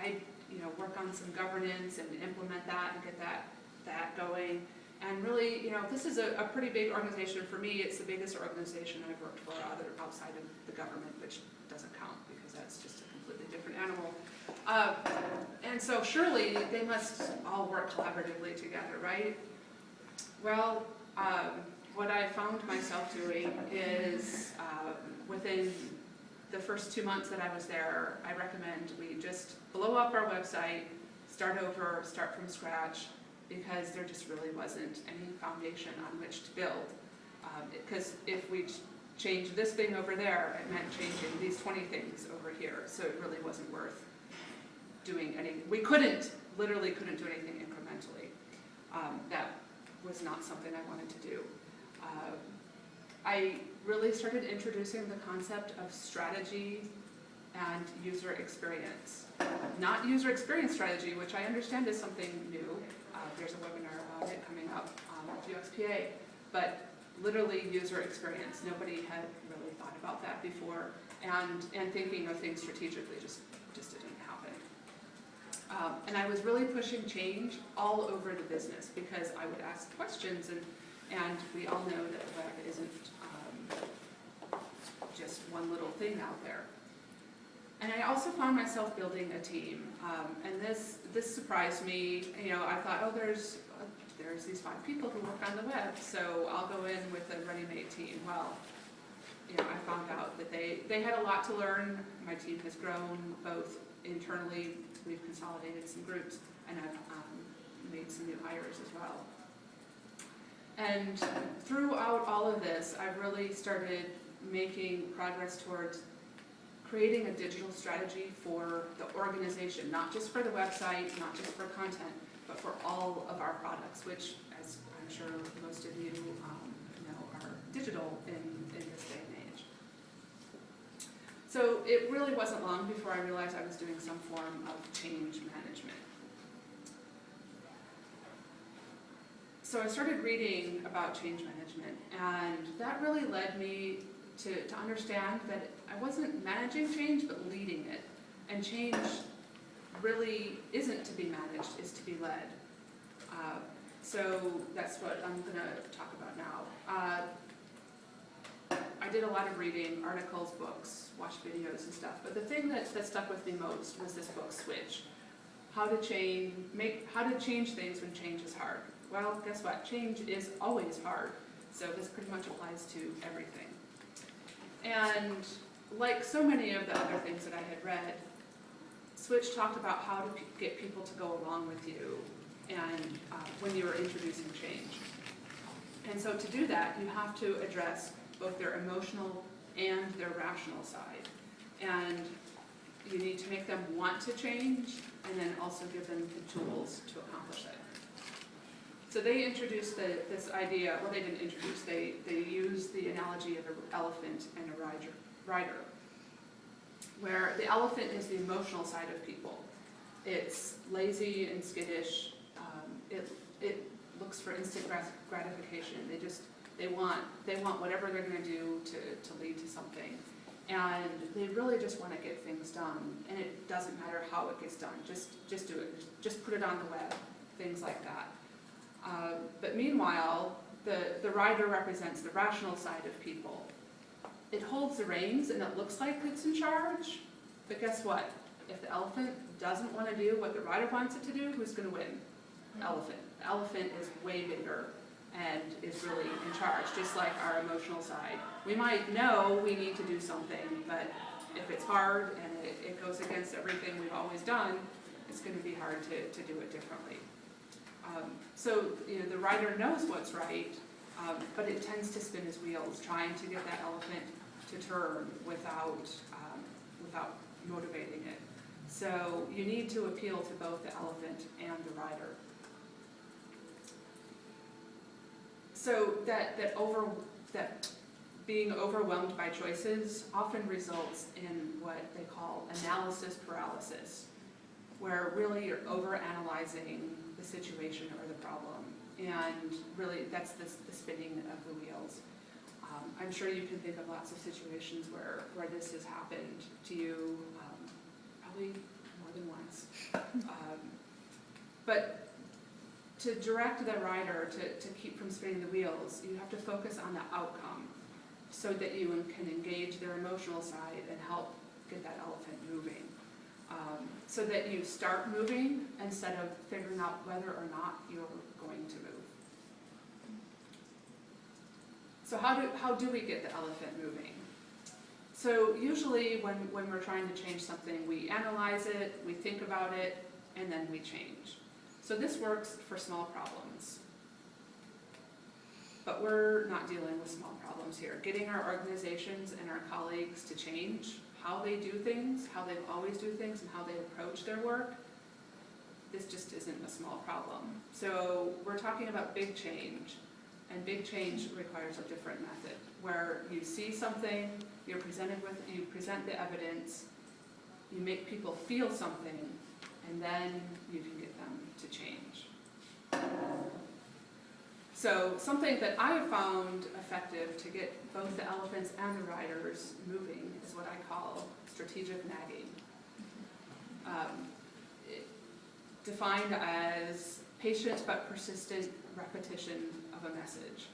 I work on some governance and implement that and get that going. And really, this is a pretty big organization. For me, it's the biggest organization I've worked for outside of the government, which doesn't count because that's just a completely different animal. And so surely they must all work collaboratively together, right? Well, what I found myself doing is within the first 2 months that I was there, I recommend we just blow up our website, start over, start from scratch, because there just really wasn't any foundation on which to build. Because if we changed this thing over there, it meant changing these 20 things over here, so it really wasn't worth doing anything. We literally couldn't do anything incrementally. That was not something I wanted to do. I really started introducing the concept of strategy and user experience. Not user experience strategy, which I understand is something new. There's a webinar about it coming up at UXPA, but literally user experience. Nobody had really thought about that before, and thinking of things strategically just didn't happen. And I was really pushing change all over the business because I would ask questions, and we all know that the web isn't just one little thing out there. And I also found myself building a team, and this surprised me. I thought, oh, there's these 5 people who work on the web, so I'll go in with a ready-made team. Well, I found out that they had a lot to learn. My team has grown both internally. We've consolidated some groups, and I've made some new hires as well. And throughout all of this, I've really started making progress towards creating a digital strategy for the organization, not just for the website, not just for content, but for all of our products, which, as I'm sure most of you know, are digital in this day and age. So it really wasn't long before I realized I was doing some form of change management. So I started reading about change management, and that really led me to understand that I wasn't managing change, but leading it. And change really isn't to be managed, it's to be led. So that's what I'm going to talk about now. I did a lot of reading, articles, books, watched videos and stuff, but the thing that stuck with me most was this book, Switch. How to change things when change is hard. Well, guess what? Change is always hard, so this pretty much applies to everything. And like so many of the other things that I had read, Switch talked about how to get people to go along with you and when you are introducing change. And so to do that, you have to address both their emotional and their rational side. And you need to make them want to change and then also give them the tools to accomplish it. So they introduced this idea, well, they didn't introduce, they used the analogy of an elephant and a rider, where the elephant is the emotional side of people. It's lazy and skittish. It looks for instant gratification. They want whatever they're going to do to lead to something, and they really just want to get things done. And it doesn't matter how it gets done. Just do it. Just put it on the web. Things like that. But meanwhile, the rider represents the rational side of people. It holds the reins and it looks like it's in charge, but guess what? If the elephant doesn't want to do what the rider wants it to do, who's going to win? Elephant. The elephant is way bigger and is really in charge, just like our emotional side. We might know we need to do something, but if it's hard and it goes against everything we've always done, it's going to be hard to do it differently. So the rider knows what's right, but it tends to spin his wheels, trying to get that elephant to turn without motivating it. So you need to appeal to both the elephant and the rider. So that being overwhelmed by choices often results in what they call analysis paralysis, where really you're overanalyzing the situation or the problem, and really that's the spinning of the wheels. I'm sure you can think of lots of situations where this has happened to you, probably more than once. But to direct the rider to keep from spinning the wheels, you have to focus on the outcome so that you can engage their emotional side and help get that elephant moving. So that you start moving instead of figuring out whether or not you're going to move. So how do we get the elephant moving? So usually when we're trying to change something, we analyze it, we think about it, and then we change. So this works for small problems. But we're not dealing with small problems here. Getting our organizations and our colleagues to change how they do things, how they always do things, and how they approach their work, this just isn't a small problem. So we're talking about big change, and big change requires a different method, where you see something, you present the evidence, you make people feel something, and then you can get them to change. So something that I have found effective to get both the elephants and the riders moving is what I call strategic nagging. Defined as patient but persistent repetition of a message.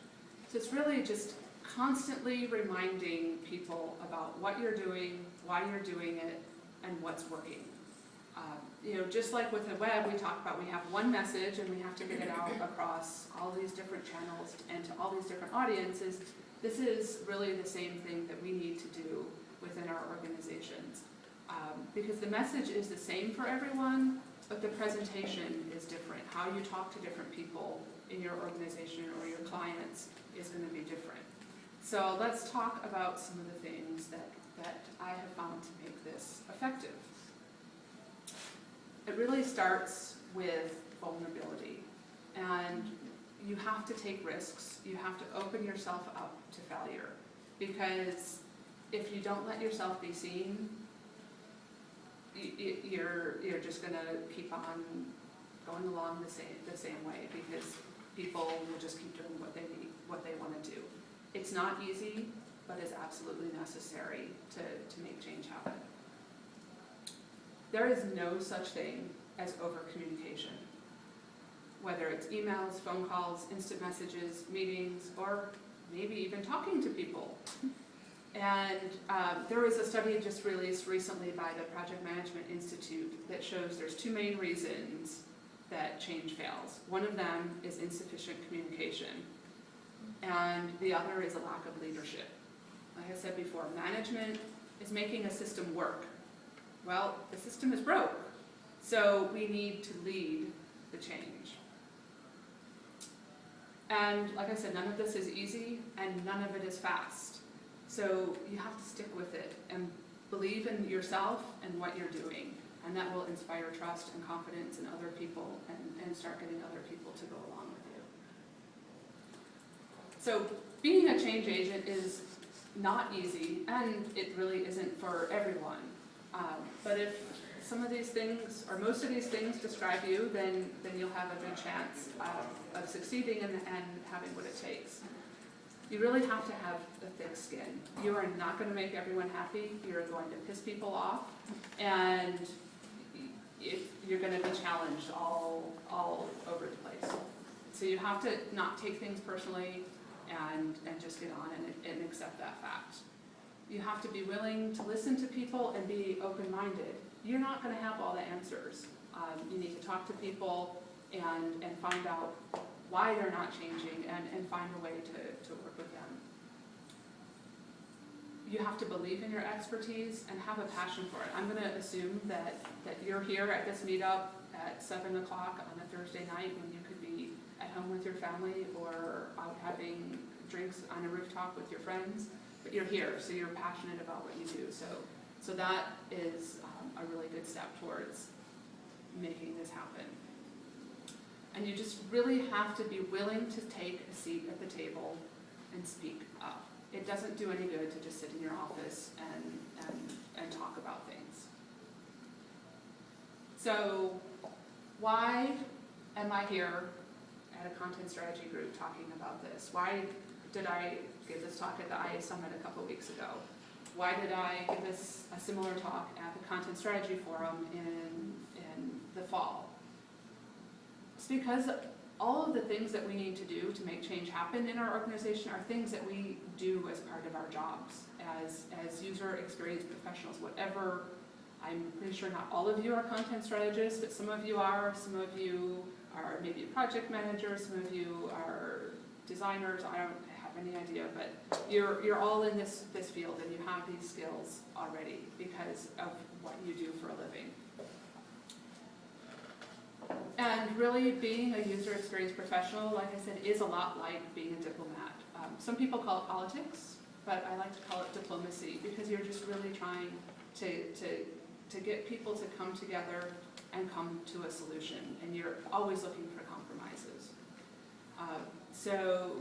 So it's really just constantly reminding people about what you're doing, why you're doing it, and what's working. Just like with the web, we talk about we have one message and we have to get it out across all these different channels and to all these different audiences. This is really the same thing that we need to do within our organizations. Because the message is the same for everyone, but the presentation is different. How you talk to different people in your organization or your clients is going to be different. So let's talk about some of the things that I have found to make this effective. It really starts with vulnerability, and you have to take risks. You have to open yourself up to failure, because if you don't let yourself be seen, you're just going to keep on going along the same way, because people will just keep doing what they want to do. It's not easy, but it's absolutely necessary to make change happen. There is no such thing as over-communication, whether it's emails, phone calls, instant messages, meetings, or maybe even talking to people. And there was a study just released recently by the Project Management Institute that shows there's two main reasons that change fails. One of them is insufficient communication, and the other is a lack of leadership. Like I said before, management is making a system work. Well, the system is broke, so we need to lead the change. And like I said, none of this is easy, and none of it is fast. So you have to stick with it and believe in yourself and what you're doing, and that will inspire trust and confidence in other people and start getting other people to go along with you. So being a change agent is not easy, and it really isn't for everyone. But if some of these things, or most of these things describe you, then you'll have a good chance of succeeding and having what it takes. You really have to have a thick skin. You are not going to make everyone happy. You're going to piss people off, and you're going to be challenged all over the place. So you have to not take things personally and just get on and accept that fact. You have to be willing to listen to people and be open-minded. You're not going to have all the answers. You need to talk to people and find out why they're not changing and find a way to work with them. You have to believe in your expertise and have a passion for it. I'm going to assume that you're here at this meetup at 7 o'clock on a Thursday night when you could be at home with your family or out having drinks on a rooftop with your friends. But you're here, so you're passionate about what you do. So that is a really good step towards making this happen. And you just really have to be willing to take a seat at the table and speak up. It doesn't do any good to just sit in your office and talk about things. So why am I here at a content strategy group talking about this? Why did I give this talk at the IA Summit a couple weeks ago? Why did I give this a similar talk at the Content Strategy Forum in fall. It's because all of the things that we need to do to make change happen in our organization are things that we do as part of our jobs as user experience professionals, whatever. I'm pretty sure not all of you are content strategists, but some of you are, some of you are maybe project managers, some of you are designers, I don't have any idea, but you're all in this field and you have these skills already because of what you do for a living. And really being a user experience professional, like I said, is a lot like being a diplomat. Some people call it politics, but I like to call it diplomacy because you're just really trying to get people to come together and come to a solution, and you're always looking for compromises. So,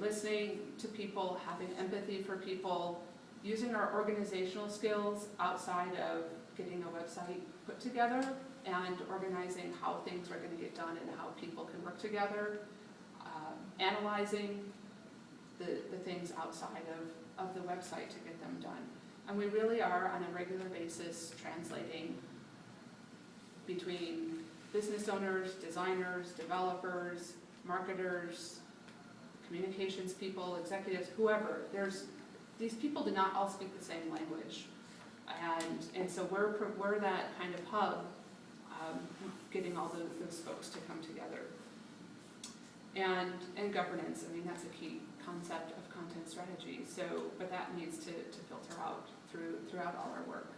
listening to people, having empathy for people, using our organizational skills outside of getting a website put together and organizing how things are going to get done and how people can work together, analyzing the things outside of the website to get them done. And we really are on a regular basis translating between business owners, designers, developers, marketers, communications people, executives, whoever. These people do not all speak the same language. And so we're that kind of hub, getting all those folks to come together. And governance, I mean, that's a key concept of content strategy. So, but that needs to filter out throughout all our work.